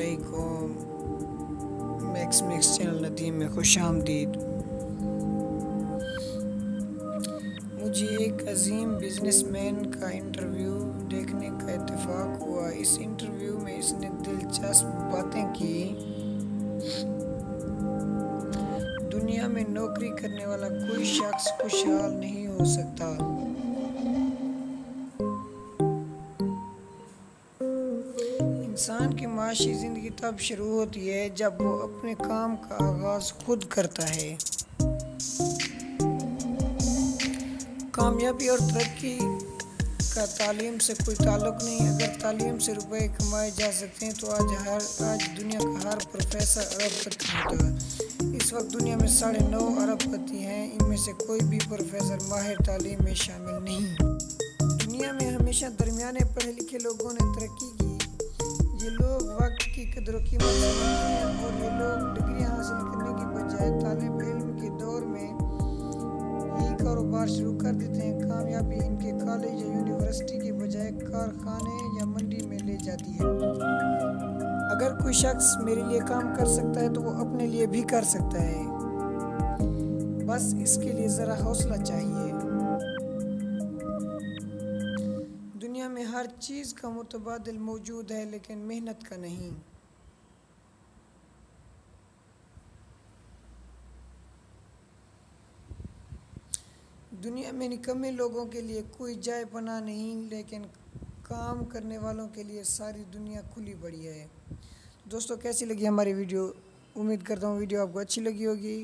अस्सलामुअलैकुम। Max channel Nadeem में खुशामदीद। मुझे एक अजीम बिजनेसमैन का इंटरव्यू देखने का इत्तेफाक हुआ। इस इंटरव्यू में इसने दिलचस्प बातें की। दुनिया में नौकरी करने वाला कोई शख्स खुशहाल नहीं हो सकता। इंसान की माशी ज़िंदगी तब शुरू होती है जब वो अपने काम का आगाज़ खुद करता है। कामयाबी और तरक्की का तालीम से कोई ताल्लुक़ नहीं। अगर तालीम से रुपए कमाए जा सकते हैं तो आज दुनिया का हर प्रोफेसर अरबपति होता। इस वक्त दुनिया में 9.5 अरबपति हैं। इनमें से कोई भी प्रोफेसर माहिर तालीम में शामिल नहीं। दुनिया में हमेशा दरमियाने पढ़े लिखे लोगों ने तरक्की की। ये लोग वक्त की कदर व कीमत समझते हैं और ये लोग डिग्री हासिल करने की बजाय तालिब इल्म के दौर में ही कारोबार शुरू कर देते हैं। कामयाबी इनके कॉलेज या यूनिवर्सिटी के बजाय कारखाने या मंडी में ले जाती है। अगर कोई शख्स मेरे लिए काम कर सकता है तो वो अपने लिए भी कर सकता है। बस इसके लिए ज़रा हौसला चाहिए। दुनिया में हर चीज़ का मुतबादिल मौजूद है, लेकिन मेहनत का नहीं। दुनिया में निकम्मे लोगों के लिए कोई जाए पनाह नहीं, लेकिन काम करने वालों के लिए सारी दुनिया खुली पड़ी है। दोस्तों, कैसी लगी हमारी वीडियो? उम्मीद करता हूँ वीडियो आपको अच्छी लगी होगी।